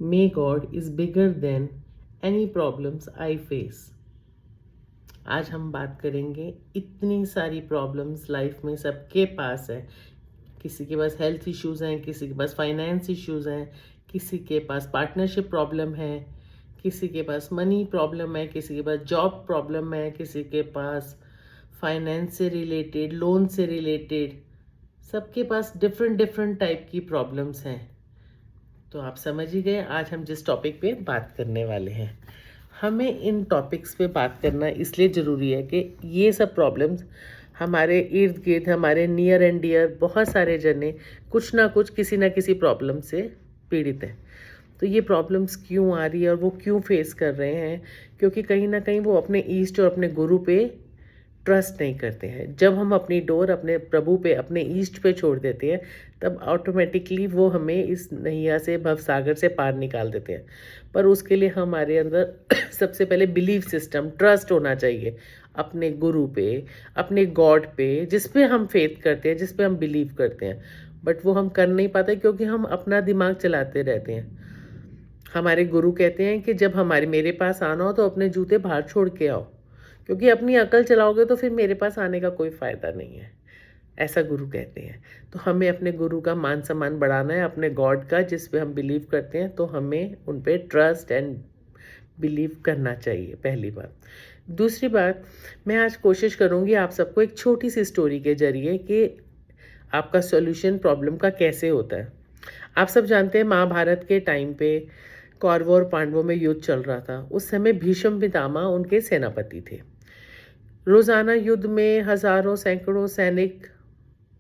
May God is bigger than any problems I face. आज हम बात करेंगे, इतनी सारी प्रॉब्लम्स लाइफ में सबके पास है। किसी के पास हेल्थ इश्यूज़ हैं, किसी के पास फाइनेंस इश्यूज़ हैं, किसी के पास पार्टनरशिप प्रॉब्लम है, किसी के पास मनी प्रॉब्लम है, किसी के पास जॉब प्रॉब्लम है, किसी के पास फाइनेंस से रिलेटेड, लोन से रिलेटेड, सबके पास डिफरेंट डिफरेंट टाइप की प्रॉब्लम्स हैं। तो आप समझ ही गए आज हम जिस टॉपिक पे बात करने वाले हैं। हमें इन टॉपिक्स पे बात करना इसलिए ज़रूरी है कि ये सब प्रॉब्लम्स हमारे इर्द गिर्द, हमारे नियर एंड डियर बहुत सारे जने कुछ ना कुछ, किसी ना किसी प्रॉब्लम से पीड़ित हैं। तो ये प्रॉब्लम्स क्यों आ रही है और वो क्यों फेस कर रहे हैं? क्योंकि कहीं ना कहीं वो अपने ईष्ट और अपने गुरु पे ट्रस्ट नहीं करते हैं। जब हम अपनी डोर अपने प्रभु पे, अपने ईष्ट पे छोड़ देते हैं, तब ऑटोमेटिकली वो हमें इस नैया से, भवसागर से पार निकाल देते हैं। पर उसके लिए हमारे अंदर सबसे पहले बिलीफ सिस्टम, ट्रस्ट होना चाहिए अपने गुरु पे, अपने गॉड पे, जिस पे हम फेथ करते हैं, जिस पे हम बिलीव करते हैं। बट वो हम कर नहीं पाते क्योंकि हम अपना दिमाग चलाते रहते हैं। हमारे गुरु कहते हैं कि जब मेरे पास आना हो तो अपने जूते बाहर छोड़ के आओ, क्योंकि अपनी अकल चलाओगे तो फिर मेरे पास आने का कोई फ़ायदा नहीं है, ऐसा गुरु कहते हैं। तो हमें अपने गुरु का मान सम्मान बढ़ाना है, अपने गॉड का, जिस पे हम बिलीव करते हैं, तो हमें उन पे ट्रस्ट एंड बिलीव करना चाहिए, पहली बात। दूसरी बात, मैं आज कोशिश करूँगी आप सबको एक छोटी सी स्टोरी के जरिए कि आपका सॉल्यूशन प्रॉब्लम का कैसे होता है। आप सब जानते हैं महाभारत के टाइम पे कौरवों और पांडवों में युद्ध चल रहा था। उस समय भीष्म पितामह उनके सेनापति थे। रोजाना युद्ध में हजारों सैकड़ों सैनिक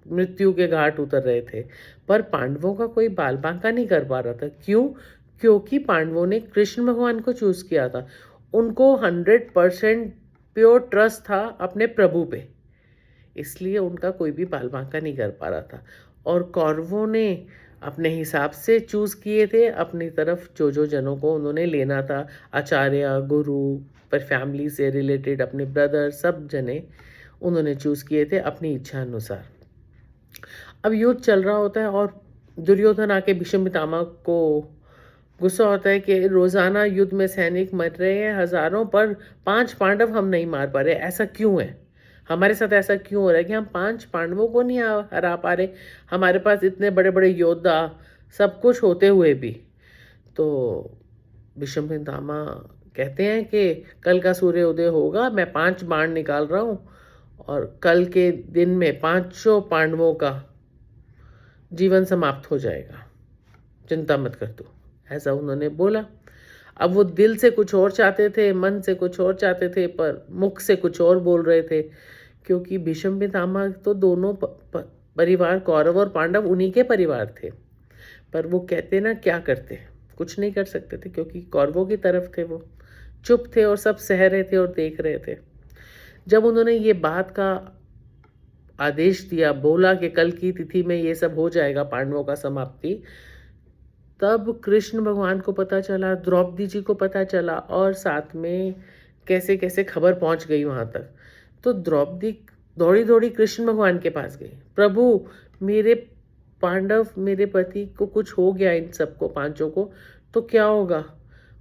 मृत्यु के घाट उतर रहे थे, पर पांडवों का कोई बाल बांका नहीं कर पा रहा था। क्यों? क्योंकि पांडवों ने कृष्ण भगवान को चूज किया था। उनको 100% प्योर ट्रस्ट था अपने प्रभु पे, इसलिए उनका कोई भी बाल बांका नहीं कर पा रहा था। और कौरवों ने अपने हिसाब से चूज किए थे अपनी तरफ जो जनों को उन्होंने लेना था, आचार्य, गुरु, पर फैमिली से रिलेटेड अपने ब्रदर, सब जने उन्होंने चूज किए थे अपनी इच्छा अनुसार। अब युद्ध चल रहा होता है और दुर्योधन आके भीष्म पितामह को गुस्सा होता है कि रोजाना युद्ध में सैनिक मर रहे हैं हजारों, पर 5 पांडव हम नहीं मार पा रहे, ऐसा क्यों है? हमारे साथ ऐसा क्यों हो रहा है कि हम 5 पांडवों को नहीं हरा पा रहे? हमारे पास इतने बड़े बड़े योद्धा, सब कुछ होते हुए भी। तो भीष्म पितामह कहते हैं कि कल का सूर्य उदय होगा, मैं 5 बाण निकाल रहा हूँ और कल के दिन में 500 पांडवों का जीवन समाप्त हो जाएगा, चिंता मत कर तू, ऐसा उन्होंने बोला। अब वो दिल से कुछ और चाहते थे, मन से कुछ और चाहते थे, पर मुख से कुछ और बोल रहे थे, क्योंकि भीष्म पितामह तो दोनों परिवार, कौरव और पांडव, उन्हीं के परिवार थे। पर वो कहते ना, क्या करते, कुछ नहीं कर सकते थे, क्योंकि कौरवों की तरफ थे। वो चुप थे और सब सह रहे थे और देख रहे थे। जब उन्होंने ये बात का आदेश दिया, बोला कि कल की तिथि में ये सब हो जाएगा, पांडवों का समाप्ति, तब कृष्ण भगवान को पता चला, द्रौपदी जी को पता चला, और साथ में कैसे कैसे खबर पहुंच गई वहां तक। तो द्रौपदी दौड़ी दौड़ी कृष्ण भगवान के पास गई, प्रभु मेरे पांडव, मेरे पति को कुछ हो गया, इन सबको 5 को, तो क्या होगा?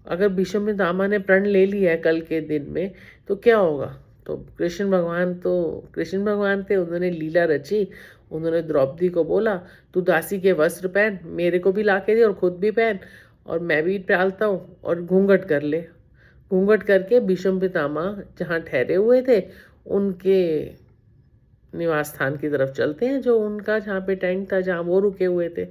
अगर भीष्म पितामह ने प्रण ले लिया है कल के दिन में, तो क्या होगा? तो कृष्ण भगवान थे, उन्होंने लीला रची। उन्होंने द्रौपदी को बोला, तू दासी के वस्त्र पहन, मेरे को भी ला के दे और खुद भी पहन, और मैं भी डालता हूँ, और घूंघट कर ले। घूंघट करके भीष्म पितामह जहाँ ठहरे हुए थे, उनके निवास स्थान की तरफ चलते हैं, जो उनका जहाँ पे टेंट था, जहाँ वो रुके हुए थे।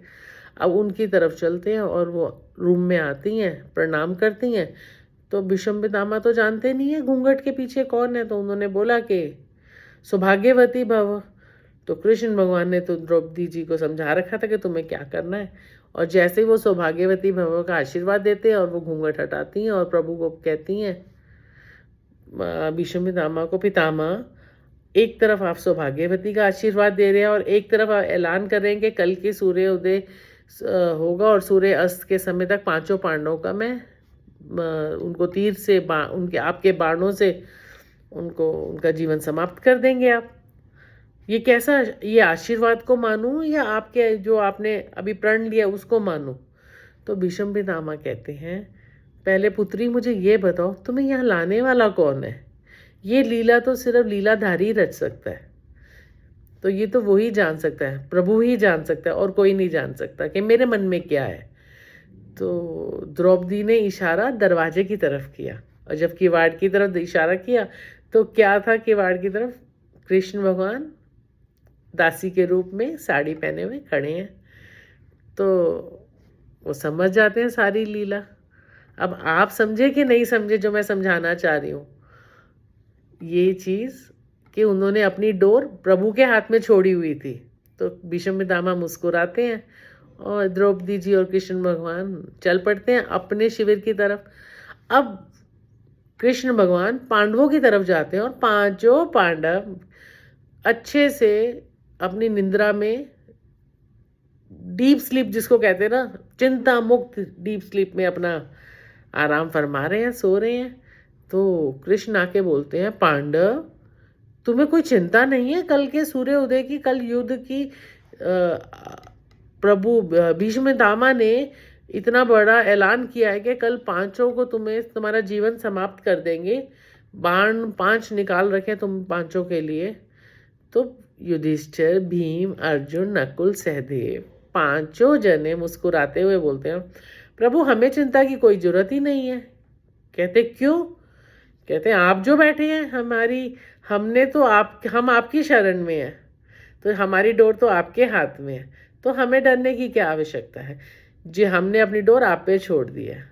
अब उनकी तरफ चलते हैं और वो रूम में आती हैं, प्रणाम करती हैं। तो भीष्म पितामह तो जानते नहीं है घूंघट के पीछे कौन है, तो उन्होंने बोला कि सौभाग्यवती भव। तो कृष्ण भगवान ने तो द्रौपदी जी को समझा रखा था कि तुम्हें क्या करना है, और जैसे ही वो सौभाग्यवती भव का आशीर्वाद देते हैं और वो घूंघट हटाती हैं और प्रभु को कहती हैं, भीष्म पितामह को, पितामह एक तरफ आप सौभाग्यवती का आशीर्वाद दे रहे हैं और एक तरफ आप ऐलान कर रहे हैं कि कल के सूर्य उदय होगा और सूर्य अस्त के समय तक 5 पांडवों का मैं उनको तीर से उनके आपके बाणों से उनको उनका जीवन समाप्त कर देंगे आप। ये कैसा, ये आशीर्वाद को मानूं या आपके जो आपने अभी प्रण लिया उसको मानूं? तो भीष्म पितामह कहते हैं, पहले पुत्री मुझे ये बताओ तुम्हें यहाँ लाने वाला कौन है? ये लीला तो सिर्फ लीलाधारी रच सकता है, तो ये तो वही जान सकता है, प्रभु ही जान सकता है और कोई नहीं जान सकता कि मेरे मन में क्या है। तो द्रौपदी ने इशारा दरवाजे की तरफ किया, और जब किवाड़ की तरफ इशारा किया तो क्या था किवाड़ की तरफ? कृष्ण भगवान दासी के रूप में साड़ी पहने हुए खड़े हैं। तो वो समझ जाते हैं सारी लीला। अब आप समझे कि नहीं समझे जो मैं समझाना चाह रही हूँ, ये चीज़ कि उन्होंने अपनी डोर प्रभु के हाथ में छोड़ी हुई थी। तो भीष्म पितामह मुस्कुराते हैं और द्रौपदी जी और कृष्ण भगवान चल पड़ते हैं अपने शिविर की तरफ। अब कृष्ण भगवान पांडवों की तरफ जाते हैं और पांचों पांडव अच्छे से अपनी निंद्रा में, डीप स्लीप जिसको कहते हैं ना, चिंता मुक्त डीप स्लीप में अपना आराम फरमा रहे हैं, सो रहे हैं। तो कृष्ण आके बोलते हैं, पांडव तुम्हें कोई चिंता नहीं है कल के सूर्य उदय की? कल युद्ध की प्रभु भीष्म पितामह ने इतना बड़ा ऐलान किया है कि कल पांचों को तुम्हारा जीवन समाप्त कर देंगे। बाण 5 निकाल रखे तुम पांचों के लिए। तो युधिष्ठिर, भीम, अर्जुन, नकुल, सहदेव पांचों जने मुस्कुराते हुए बोलते हैं, प्रभु हमें चिंता की कोई जरूरत ही नहीं है। कहते क्यों? कहते हैं आप जो बैठे हैं हम आपकी शरण में हैं, तो हमारी डोर तो आपके हाथ में है, तो हमें डरने की क्या आवश्यकता है जी? हमने अपनी डोर आप पे छोड़ दी है।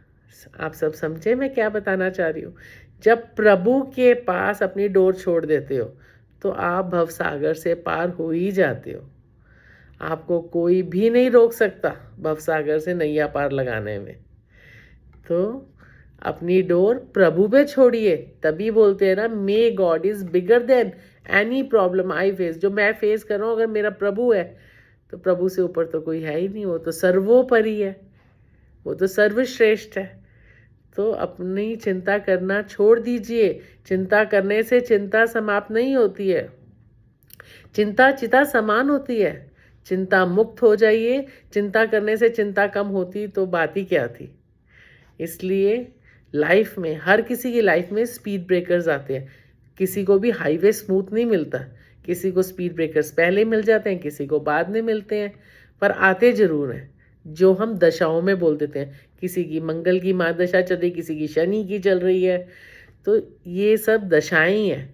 आप सब समझे मैं क्या बताना चाह रही हूँ? जब प्रभु के पास अपनी डोर छोड़ देते हो तो आप भवसागर से पार हो ही जाते हो। आपको कोई भी नहीं रोक सकता भवसागर से नैया पार लगाने में। तो अपनी डोर प्रभु पे छोड़िए, तभी बोलते हैं ना, may God is bigger than any problem I face. जो मैं फेस कर रहा हूँ, अगर मेरा प्रभु है तो प्रभु से ऊपर तो कोई है ही नहीं। वो तो सर्वोपरि है, वो तो सर्वश्रेष्ठ है। तो अपनी चिंता करना छोड़ दीजिए। चिंता करने से चिंता समाप्त नहीं होती है, चिंता चिता समान होती है। चिंता मुक्त हो जाइए। चिंता करने से चिंता कम होती तो बात ही क्या थी। इसलिए लाइफ में, हर किसी की लाइफ में स्पीड ब्रेकर्स आते हैं। किसी को भी हाईवे स्मूथ नहीं मिलता, किसी को स्पीड ब्रेकर्स पहले मिल जाते हैं, किसी को बाद में मिलते हैं, पर आते ज़रूर हैं। जो हम दशाओं में बोल देते हैं, किसी की मंगल की महादशा चल रही, किसी की शनि की चल रही है, तो ये सब दशाएं ही हैं।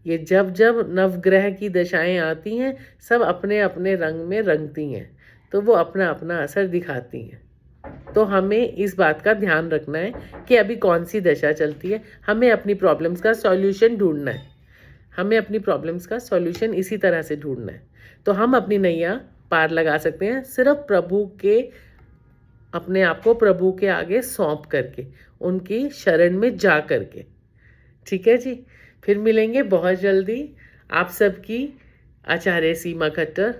ये जब जब नवग्रह की दशाएं आती हैं, सब अपने अपने रंग में रंगती हैं, तो वो अपना अपना असर दिखाती हैं। तो हमें इस बात का ध्यान रखना है कि अभी कौन सी दशा चलती है। हमें अपनी प्रॉब्लम्स का सॉल्यूशन ढूंढना है। हमें अपनी प्रॉब्लम्स का सॉल्यूशन इसी तरह से ढूंढना है, तो हम अपनी नैया पार लगा सकते हैं सिर्फ अपने आप को प्रभु के आगे सौंप करके, उनकी शरण में जा करके। ठीक है जी, फिर मिलेंगे बहुत जल्दी। आप सबकी आचार्य सीमा खट्टर।